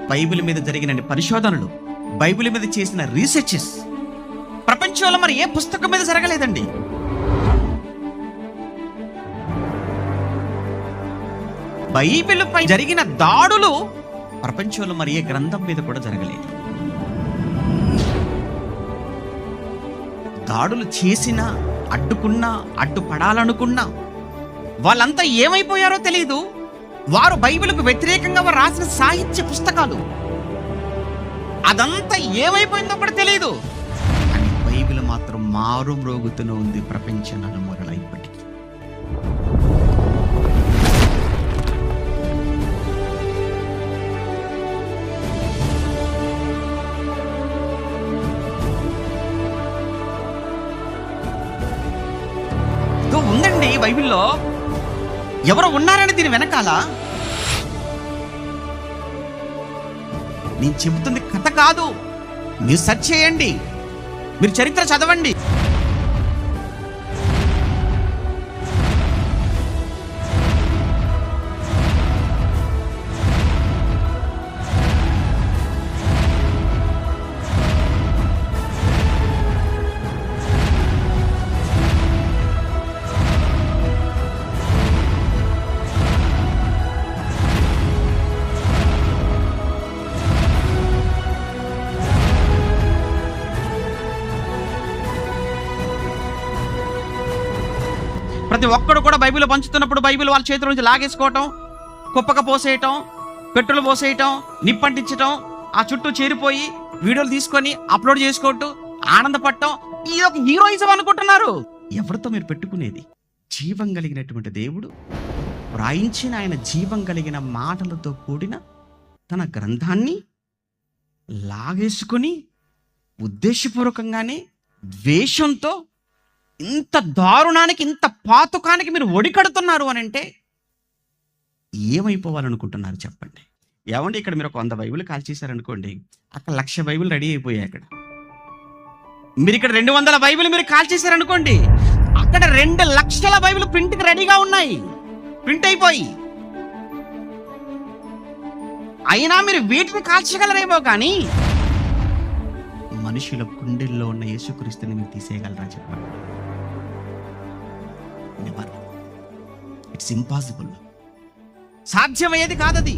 Bible మీద జరిగిన పరిశోధనలు, బైబిల్ మీద చేసిన రీసెర్చెస్ ప్రపంచంలో మరి ఏ పుస్తకం మీద జరగలేదండి. బైబిల్ పై జరిగిన దాడులు ప్రపంచంలో మరి ఏ గ్రంథం మీద కూడా జరగలేదు. దాడులు చేసినా, అడ్డుకున్నా, అడ్డుపడాలనుకున్నా వాళ్ళంతా ఏమైపోయారో తెలియదు. వారు బైబిల్కు వ్యతిరేకంగా వారు రాసిన సాహిత్య పుస్తకాలు అదంతా ఏమైపోయిందో కూడా తెలియదు. కానీ బైబిల్ మాత్రం మారు మ్రోగుతూనే ఉంది ప్రపంచ నలుమూలల ఇప్పటికీ. ఉందండి బైబిల్లో, ఎవరో ఉన్నారని దీని వెనకాల. నేను చెబుతుంది కథ కాదు, మీరు సెర్చ్ చేయండి, మీరు చరిత్ర చదవండి. ప్రతి ఒక్కడు కూడా బైబిల్ పంచుతున్నప్పుడు బైబిల్ వాళ్ళ చేతుల నుంచి లాగేసుకోవటం, కుప్పక పోసేయటం, పెట్రోల్ పోసేయటం, నిప్పంటించటం, ఆ చుట్టూ చేరిపోయి వీడియోలు తీసుకొని అప్లోడ్ చేసుకోవటం, ఆనందపడటం, ఇది ఒక హీరోయిజం అనుకుంటున్నారు. ఎవరితో మీరు పెట్టుకునేది? జీవం కలిగినటువంటి దేవుడు వ్రాయించిన ఆయన జీవం కలిగిన మాటలతో కూడిన తన గ్రంథాన్ని లాగేసుకొని ఉద్దేశపూర్వకంగానే ద్వేషంతో ఇంత దారుణానికి, ఇంత పాతుకానికి మీరు ఒడికడుతున్నారు అని అంటే ఏమైపోవాలనుకుంటున్నారు చెప్పండి. ఏమండి, ఇక్కడ మీరు ఒక 100 బైబిల్ కాల్ చేశారనుకోండి, అక్కడ 1,00,000 బైబిల్ రెడీ అయిపోయాయి. అక్కడ మీరు ఇక్కడ 200 బైబిల్ మీరు కాల్ చేశారనుకోండి, అక్కడ 2,00,000 బైబిల్ ప్రింట్కి రెడీగా ఉన్నాయి, ప్రింట్ అయిపోయి. అయినా మీరు వీటిని కాల్చగలరేమో కానీ మనుషుల గుండెల్లో ఉన్న యేసుక్రీస్తుని మీరు తీసేయగలరా చెప్పండి? నెవర్. It's impossible. సాధ్యమయ్యేది కాదది.